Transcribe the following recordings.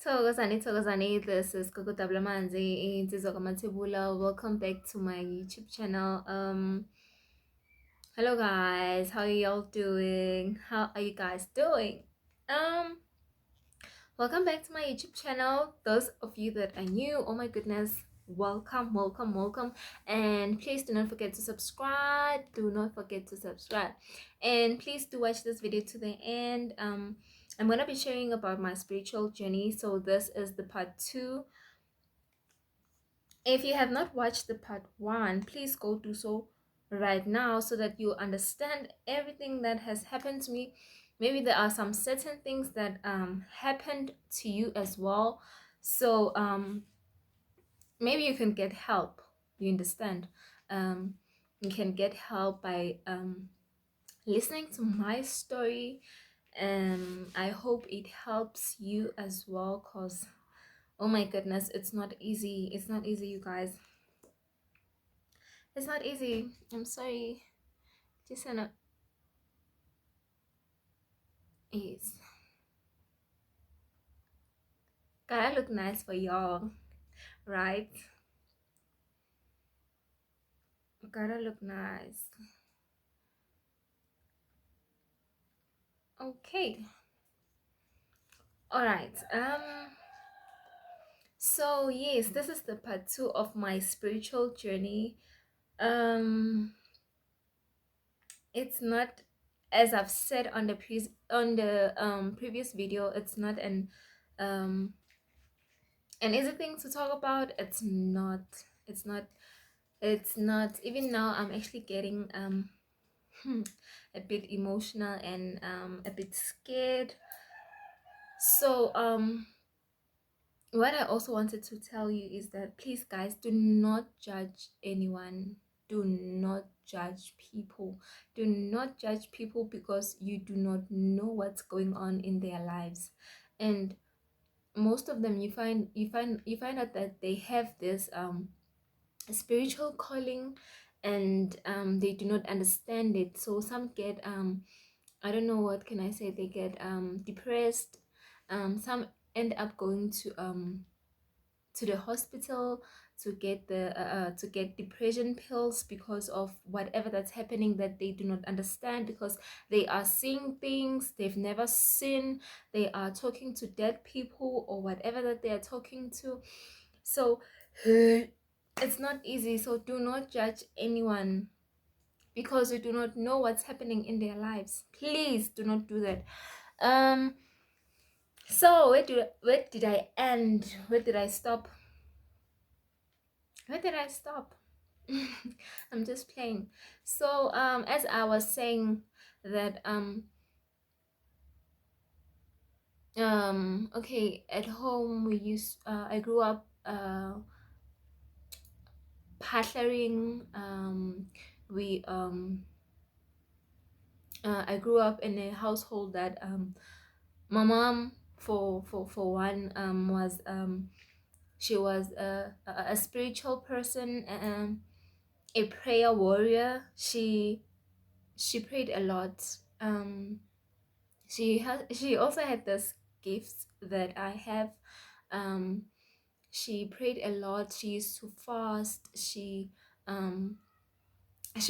Thokozani, this is Coco Tablamanzi in Matibula. Welcome back to my YouTube channel. Hello guys, how are y'all doing? How are you guys doing? Um, Welcome back to my YouTube channel. Those of you that are new, oh my goodness, welcome. And please do not forget to subscribe. And please do watch this video to the end. I'm gonna be sharing about my spiritual journey. So this is the part 2. If you have not watched the part 1, please go do so right now so that you understand everything that has happened to me. Maybe there are some certain things that happened to you as well. So maybe you can get help. You understand? You can get help by listening to my story. I hope it helps you as well, cause oh my goodness, it's not easy. It's not easy, you guys. It's not easy. I'm sorry. Just wanna yes. Gotta look nice for y'all, right? Gotta look nice. Okay. Alright. So yes, this is the part 2 of my spiritual journey. It's not, as I've said on the previous video, it's not an easy thing to talk about. It's not even now. I'm actually getting a bit emotional and a bit scared. So what I also wanted to tell you is that please guys, do not judge anyone. Do not judge people. Do not judge people because you do not know what's going on in their lives. And most of them, you find out that they have this spiritual calling, and they do not understand it. So some get I don't know, what can I say, they get depressed. Some end up going to the hospital to get depression pills because of whatever that's happening that they do not understand, because they are seeing things they've never seen. They are talking to dead people or whatever that they are talking to. So it's not easy. So do not judge anyone because you do not know what's happening in their lives. Please do not do that. So where did I end? Where did I stop? I'm just playing. So as I was saying that okay, at home I grew up partnering. We I grew up in a household that my mom, for one, was she was a spiritual person, a prayer warrior. She prayed a lot. She also had this gifts that I have. She prayed a lot. She used to fast. She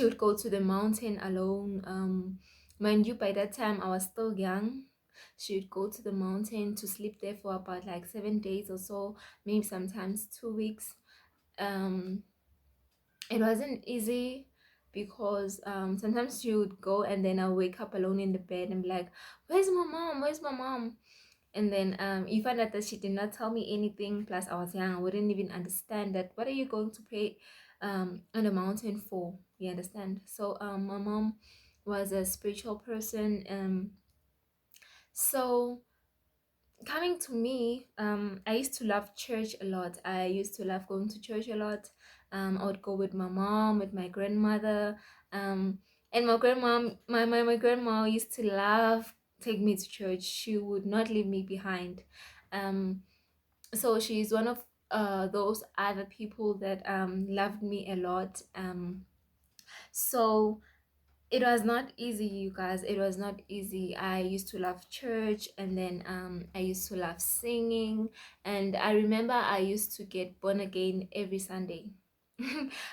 would go to the mountain alone. Mind you, by that time I was still young. She would go to the mountain to sleep there for about like 7 days or so, maybe sometimes 2 weeks. It wasn't easy because sometimes she would go and then I'll wake up alone in the bed and be like, where's my mom? Where's my mom? And then you find out that she did not tell me anything. Plus I was young, I wouldn't even understand that. What are you going to pray on the mountain for? You understand? So my mom was a spiritual person. So coming to me, I used to love church a lot. I used to love going to church a lot. I would go with my mom, with my grandmother, and my grandma, my grandma used to love take me to church. She would not leave me behind. So she's one of those other people that loved me a lot. So It was not easy, you guys. It was not easy. I used to love church, and then I used to love singing, and I remember I used to get born again every Sunday.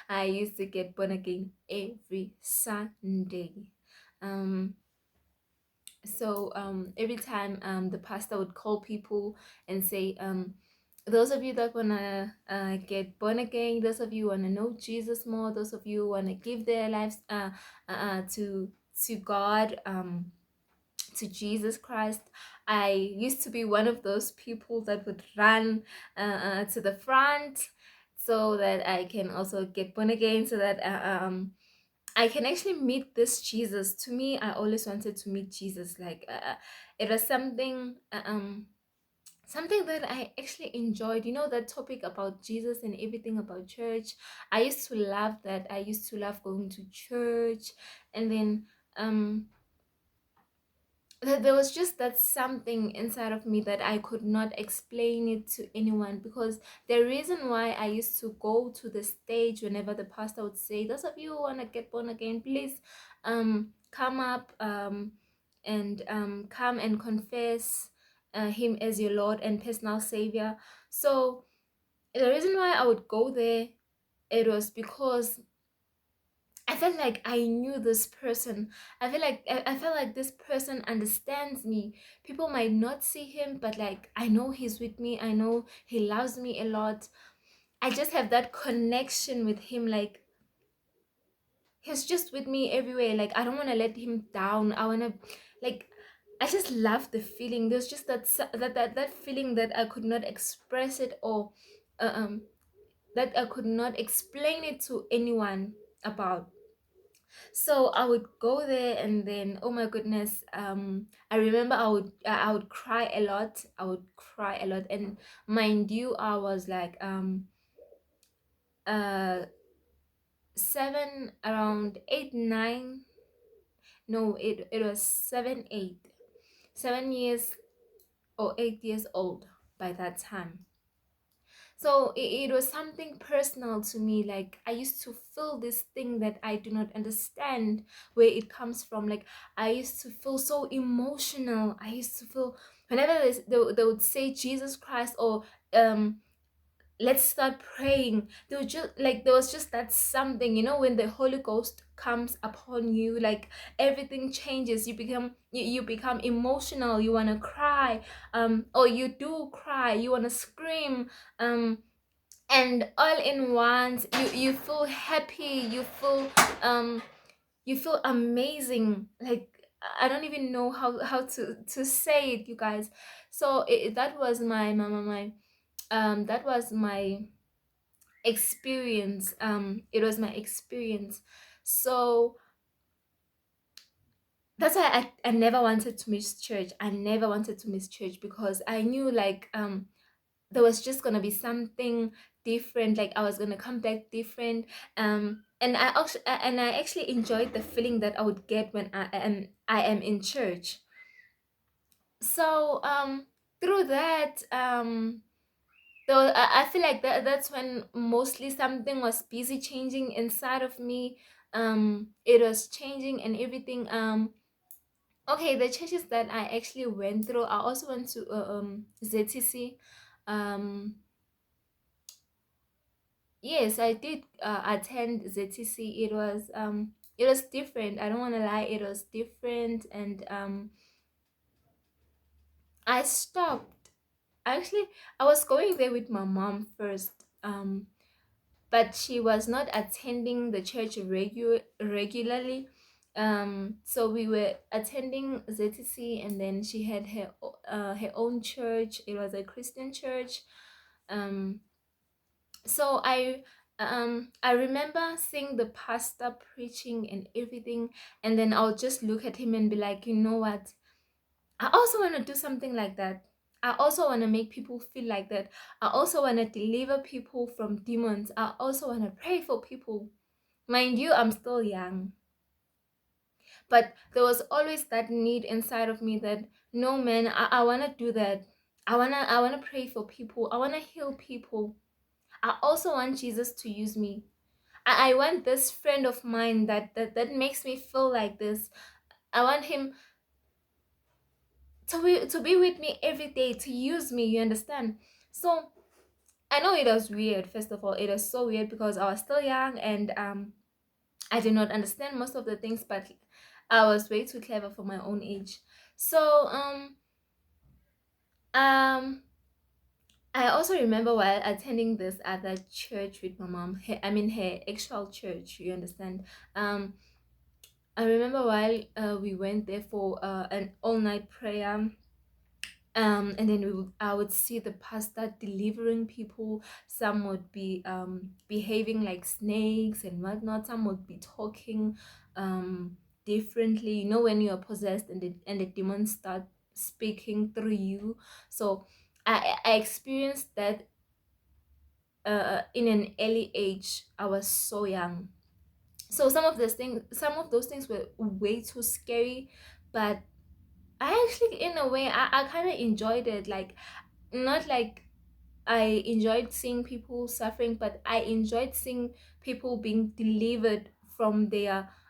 I used to get born again every Sunday. um every time the pastor would call people and say, those of you that wanna get born again, those of you wanna know Jesus more, those of you wanna give their lives to God, to Jesus Christ. I used to be one of those people that would run to the front so that I can also get born again, so that I can actually meet this Jesus. To me, I always wanted to meet Jesus. Like it was something that I actually enjoyed. You know, that topic about Jesus and everything about church. I used to love that. I used to love going to church, and then there was just that something inside of me that I could not explain it to anyone, because the reason why I used to go to the stage whenever the pastor would say, those of you who want to get born again, please come up and come and confess him as your Lord and personal Savior. So the reason why I would go there, it was because I felt like I knew this person. I felt like this person understands me. People might not see him, but like I know he's with me. I know he loves me a lot. I just have that connection with him. Like he's just with me everywhere. Like I don't want to let him down. I want to, like, I just love the feeling. There's just that feeling that I could not express it, or uh, um that I could not explain it to anyone about. So I would go there, and then oh my goodness, I remember I would cry a lot. I would cry a lot, and mind you, I was like uh 7, around 8, 9. No, it was 7, 8, 7 years or 8 years old by that time. So it was something personal to me. Like I used to feel this thing that I do not understand where it comes from. Like I used to feel so emotional. I used to feel whenever they would say Jesus Christ, or let's start praying, they would just like, there was just that something, you know, when the Holy Ghost comes upon you, like everything changes. You become emotional, you want to cry, or you do cry, you want to scream, and all in once. You feel happy, um you feel amazing. Like I don't even know how to say it, you guys. So that was my that was my experience. It was my experience. So that's why I never wanted to miss church. I never wanted to miss church, because I knew like there was just gonna be something different. Like I was gonna come back different. And I actually enjoyed the feeling that I would get when I am in church. So through that, though I feel like that's when mostly something was busy changing inside of me. It was changing and everything. Okay, the changes that I actually went through, I also went to ZTC. um yes, I did attend ZTC. It was different. I don't want to lie, it was different. And I stopped. Actually, I was going there with my mom first, but she was not attending the church regularly. So we were attending ZTC, and then she had her own church. It was a Christian church. um so I remember seeing the pastor preaching and everything, and then I'll just look at him and be like, you know what, I also want to do something like that. I also want to make people feel like that. I also want to deliver people from demons. I also want to pray for people. Mind you, I'm still young, but there was always that need inside of me that, no man, I want to do that. I want to pray for people. I want to heal people. I also want Jesus to use me. I want this friend of mine that makes me feel like this. I want him to be with me every day, to use me, you understand? So I know it was weird. First of all, it was so weird because I was still young, and I did not understand most of the things, but I was way too clever for my own age. So um I also remember while attending this other church with my mom, I mean her actual church, you understand? Um, I remember while we went there for an all night prayer. And then I would see the pastor delivering people. Some would be behaving like snakes and whatnot. Some would be talking differently. You know, when you are possessed and the demons start speaking through you. So I experienced that in an early age. I was so young, so some of those things were way too scary, but I actually, in a way, I kind of enjoyed it. Like, not like I enjoyed seeing people suffering, but I enjoyed seeing people being delivered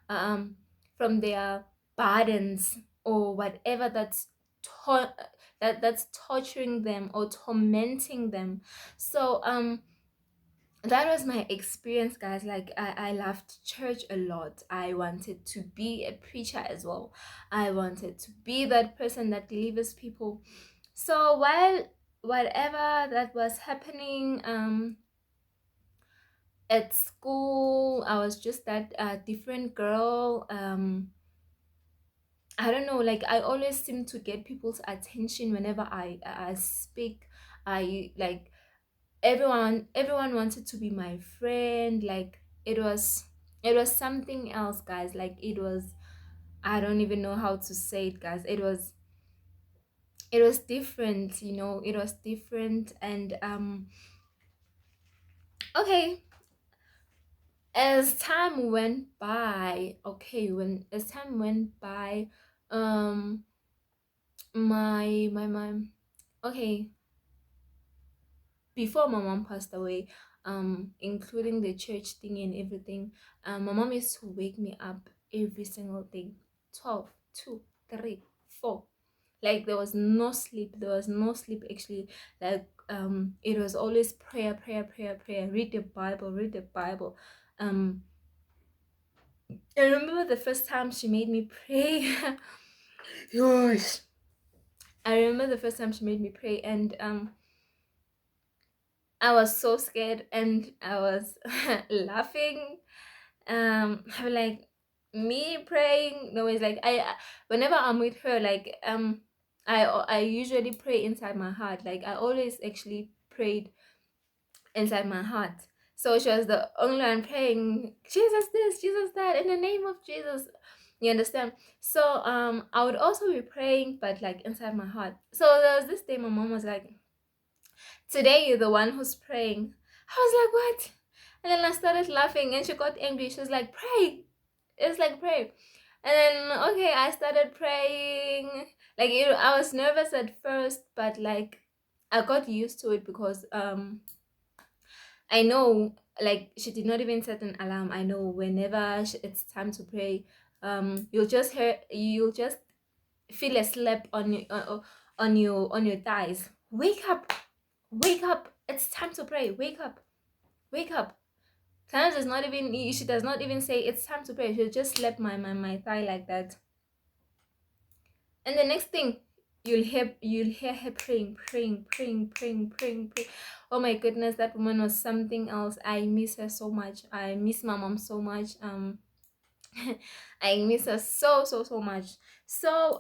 um from their burdens, or whatever that's torturing them or tormenting them. So that was my experience, guys. Like, I loved church a lot. I wanted to be a preacher as well. I wanted to be that person that delivers people. So while whatever that was happening at school, I was just that different girl. I don't know, like, I always seem to get people's attention whenever I speak. I like, everyone wanted to be my friend. Like, it was something else, guys. Like, it was, I don't even know how to say it, guys. It was different, it was different. And okay, as time went by, um my okay, before my mom passed away, including the church thing and everything, my mom used to wake me up every single day, 12, 2, 3, 4. Like, there was no sleep actually. Like, it was always prayer, prayer, prayer, prayer. Read the Bible, read the Bible. um I remember the first time she made me pray. Gosh. I remember the first time she made me pray, and I was so scared, and I was laughing. I'm like, me praying? No, it's like, whenever I'm with her, like, I usually pray inside my heart. Like, I always actually prayed inside my heart. So she was the only one praying, Jesus this, Jesus that, in the name of Jesus. You understand? So I would also be praying, but like inside my heart. So there was this day my mom was like, today you're the one who's praying. I was like, what? And then I started laughing, and she got angry. She was like, pray. It's like, pray. And then, okay, I started praying. Like, I was nervous at first, but like, I got used to it because I know, like, she did not even set an alarm. I know whenever it's time to pray, you'll just feel a slap on your thighs. Wake up, wake up! It's time to pray. Wake up, wake up. Sometimes it's not even. She does not even say it's time to pray. She'll just slap my thigh like that, and the next thing, you'll hear her praying, praying, praying, praying, praying, praying. Oh my goodness, that woman was something else. I miss her so much. I miss my mom so much. I miss her so, so, so much. So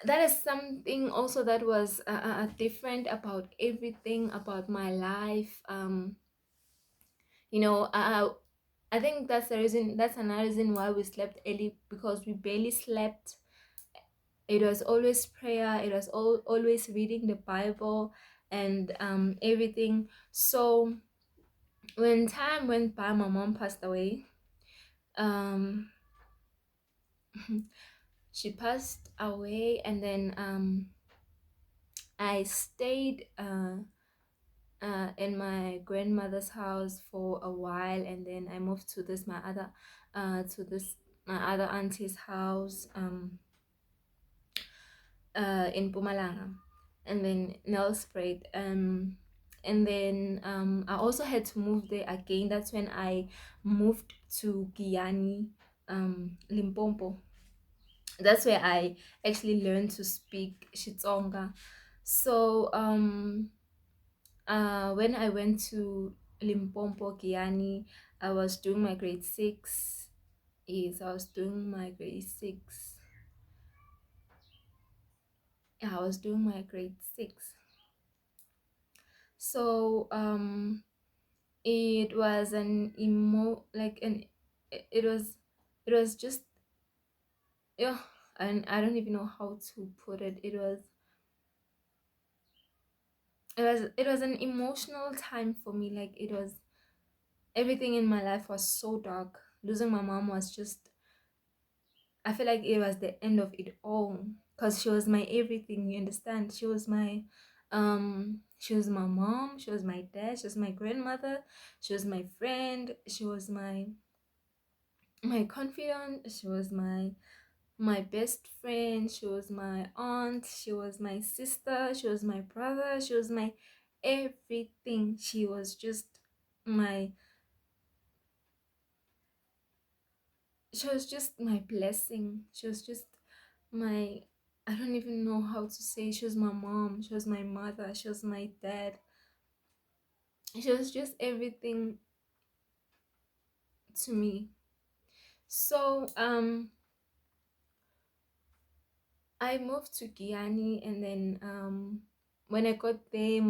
that is something also that was different about everything about my life. You know, I think that's the reason. That's another reason why we slept early, because we barely slept. It was always prayer. It was always reading the Bible and everything. So when time went by, my mom passed away. Um, she passed away, and then I stayed. in my grandmother's house for a while, and then I moved to this my other auntie's house in Pumalanga, and then Nelspruit. And then I also had to move there again. That's when I moved to Guyani, Limpopo. That's where I actually learned to speak Xitsonga. So when I went to Limpopo, Guyani, I was doing my grade six. Yes, I was doing my grade six. Yeah, I was doing my grade six. So it was an it was just, yeah, and I don't even know how to put it. It was an emotional time for me. Like, it was, everything in my life was so dark. Losing my mom was just, I feel like it was the end of it all, because she was my everything, you understand? She was my mom, she was my dad, she was my grandmother, she was my friend, she was my confidant, she was my best friend, she was my aunt, she was my sister, she was my brother, she was my everything. My she was just my blessing. She was just my, I don't even know how to say. She was my mom, she was my mother, she was my dad. She was just everything to me. So I moved to Guyani, and then when I got there,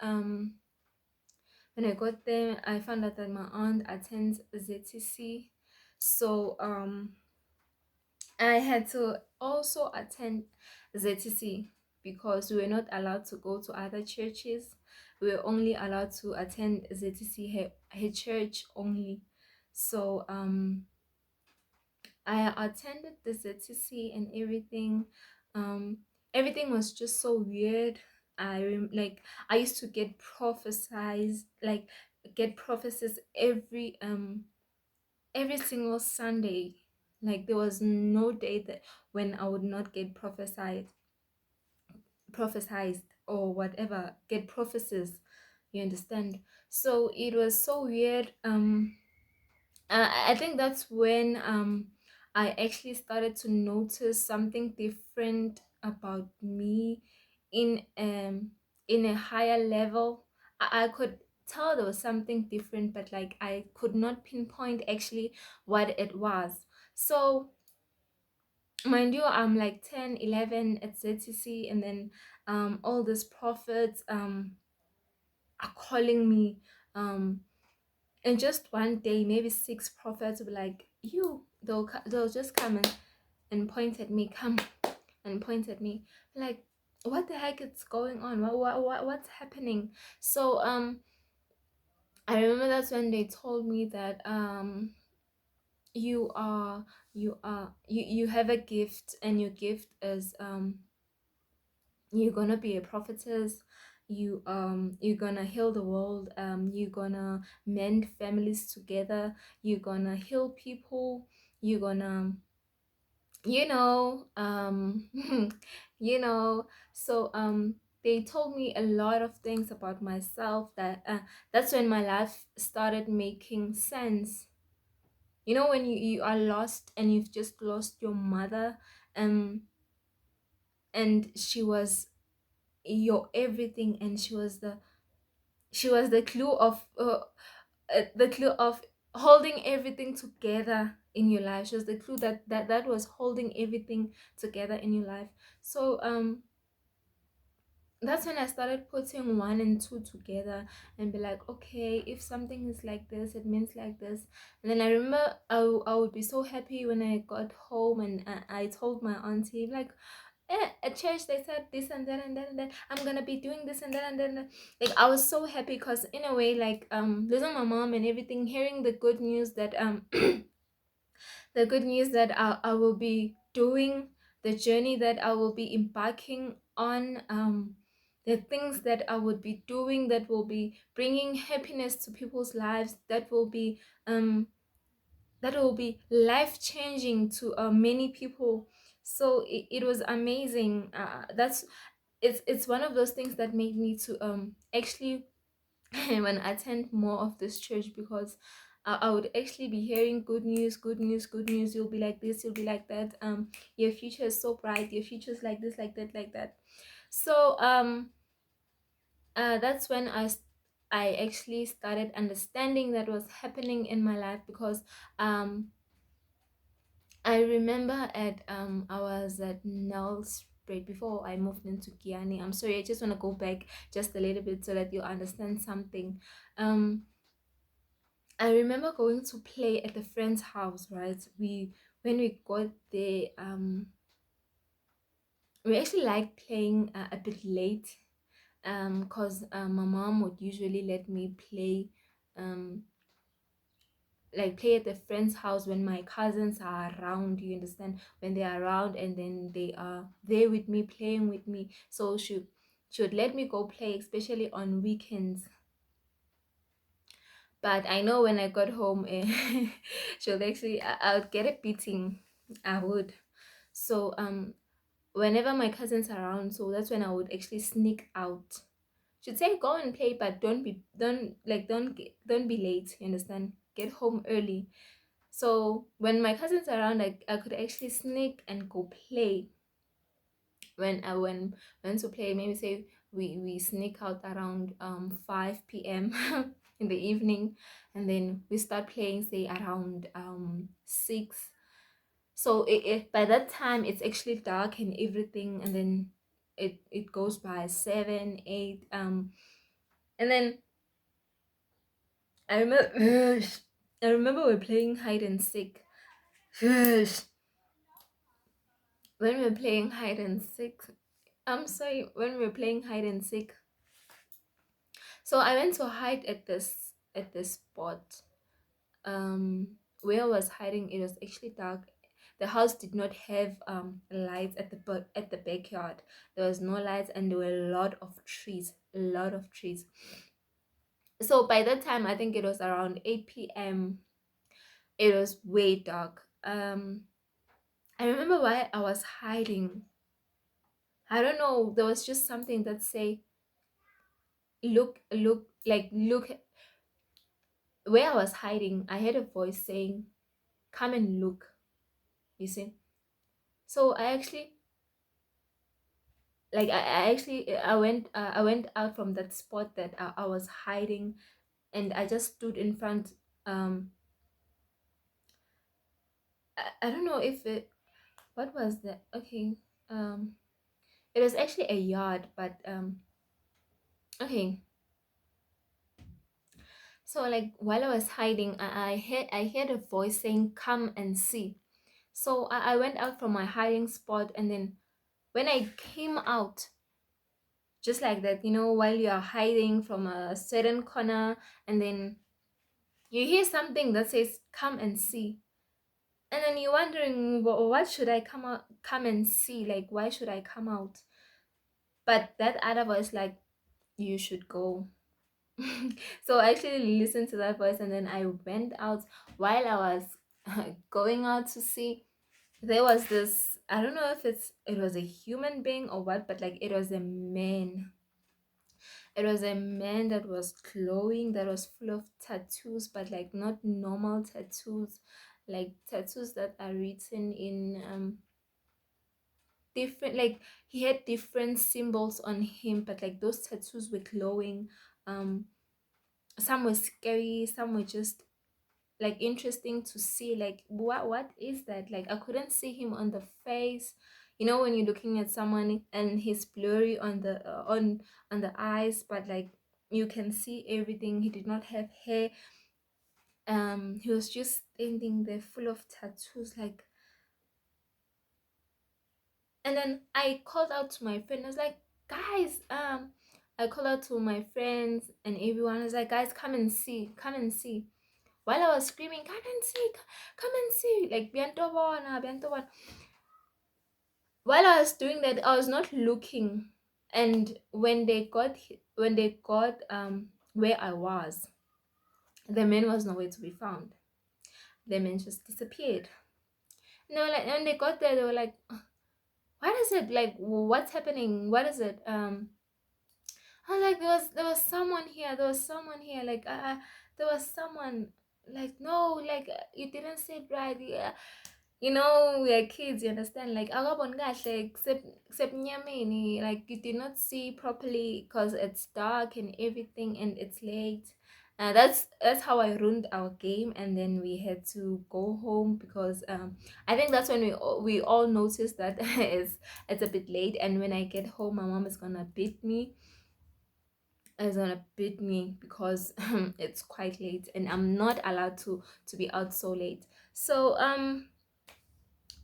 um I found out that my aunt attends ZTC. So I had to also attend ZTC, because we were not allowed to go to other churches. We were only allowed to attend ZTC, her church only. So I attended the ZTC, and everything. Um, Everything was just so weird. Like, I used to get prophecies every single Sunday. Like, there was no day that when I would not get prophesized, or whatever, get prophecies. You understand? So it was so weird. I think that's when I actually started to notice something different about me in um in a higher level. I could tell there was something different, but like, I could not pinpoint actually what it was. So mind you, I'm like 10, 11 at ZTC, and then all these prophets are calling me, um and just one day, maybe six prophets will be like, they'll just come and point at me, come and point at me, like, what the heck is going on? What's happening? So I remember that's when they told me that you are you have a gift, and your gift is you're gonna be a prophetess. You're gonna heal the world. You're gonna mend families together. You're gonna heal people. You're gonna, you know you know. So they told me a lot of things about myself, that that's when my life started making sense. You know, when you are lost, and you've just lost your mother, um and she was your everything, and she was the clue of holding everything together in your life. She was the clue that was holding everything together in your life. So that's when I started putting one and two together, and be like, okay, if something is like this, it means like this. And then I remember I would be so happy when I got home, and I told my auntie, like, at church they said this and that and that and that, I'm gonna be doing this and that and that and that. Like, I was so happy, because in a way, like, losing my mom and everything, hearing the good news that the good news that I will be doing, the journey that I will be embarking on, the things that I would be doing that will be bringing happiness to people's lives, um that will be life changing to many people. So it was amazing. That's It's one of those things that made me to actually when I attend more of this church, because I would actually be hearing good news, good news, good news. You'll be like this, you'll be like that. Your future is so bright. Your future is like this, like that, like that. So that's when I actually started understanding that was happening in my life, because um I remember I was at Nels right before I moved into Kiani. I'm sorry, I just want to go back just a little bit so that you understand something. Um I remember going to play at a friend's house, right? When we got there, we actually liked playing a bit late, cause my mom would usually let me play, um like play at the friend's house when my cousins are around, you understand, when they are around and then they are there with me, playing with me. So she would let me go play, especially on weekends. But I know when I got home, she would actually I would get a beating. I would. So whenever my cousins are around, so that's when I would actually sneak out. She'd say go and play, but don't be late, you understand, get home early. So when my cousins are around, I could actually sneak and go play. When I went to play, maybe say we sneak out around 5 p.m. in the evening, and then we start playing say around 6. So by that time it's actually dark and everything, and then it goes by 7, 8, and then I remember I remember we're playing hide and seek. When we're playing hide and seek, I'm sorry, when we're playing hide and seek, so I went to hide at this spot. Where I was hiding, it was actually dark. The house did not have lights at the backyard. There was no lights, and there were a lot of trees, a lot of trees. So by that time, I think it was around 8 p.m. It was way dark. I remember why I was hiding. I don't know. There was just something that say, look. Where I was hiding, I heard a voice saying, "Come and look." You see. So I went out from that spot that I was hiding, and I just stood in front. Um, I don't know if it. What was that? Okay. Um, it was actually a yard, but okay. So like while I was hiding, I heard a voice saying, "Come and see." So I went out from my hiding spot, and then when I came out, just like that, while you are hiding from a certain corner, and then you hear something that says, "Come and see." And then you're wondering, what should I come and see? Like, why should I come out? But that other voice, like, you should go. So I actually listened to that voice, and then I went out. While I was going out to see, there was this, I don't know if it was a human being or what, but like it was a man. It was a man that was glowing, that was full of tattoos, but like not normal tattoos, like tattoos that are written in different, like he had different symbols on him, but like those tattoos were glowing. Um, some were scary, some were just like interesting to see, like what is that, like I couldn't see him on the face. When you're looking at someone and he's blurry on the eyes, but like you can see everything. He did not have hair. He was just standing there full of tattoos, like. And then I called out to my friend. I was like, guys, I called out to my friends and everyone. I was like, guys, come and see, come and see. While I was screaming, come and see, come and see, like bientobona, bientobona. While I was doing that, I was not looking And when they got where I was, the man was nowhere to be found. The man just disappeared. And they were like, when they got there, they were like, what is it? Like, what's happening? What is it? I was like, there was someone here. There was someone here. Like, there was someone. Like, no, like you didn't say it right. Yeah. You know, we are kids, you understand? Like, akaboni kahle kusebnyameni, like you did not see properly because it's dark and everything and it's late. That's how I ruined our game, and then we had to go home because I think that's when we all noticed that it's a bit late, and when I get home, my mom is gonna beat me. Is gonna beat me because it's quite late, and I'm not allowed to be out so late. So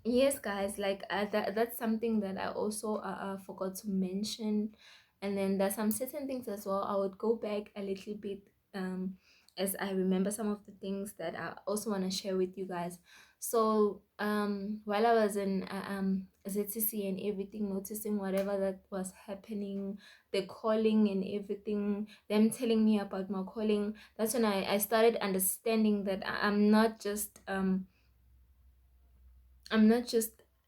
yes, guys, like that's something that I also forgot to mention. And then there's some certain things as well. I would go back a little bit as I remember some of the things that I also want to share with you guys. So while I was in ZCC and everything, noticing whatever that was happening, the calling and everything, them telling me about my calling, that's when I started understanding that I'm not just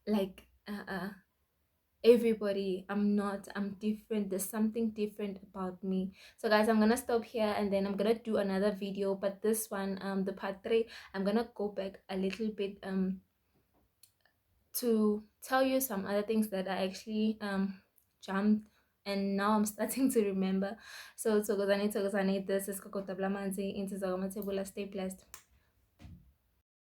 like everybody. I'm different. There's something different about me. So guys, I'm gonna stop here, and then I'm gonna do another video, but this one, the part 3, I'm gonna go back a little bit to tell you some other things that I actually jumped, and now I'm starting to remember. So this is Kokota Blamanzi into Stay blessed.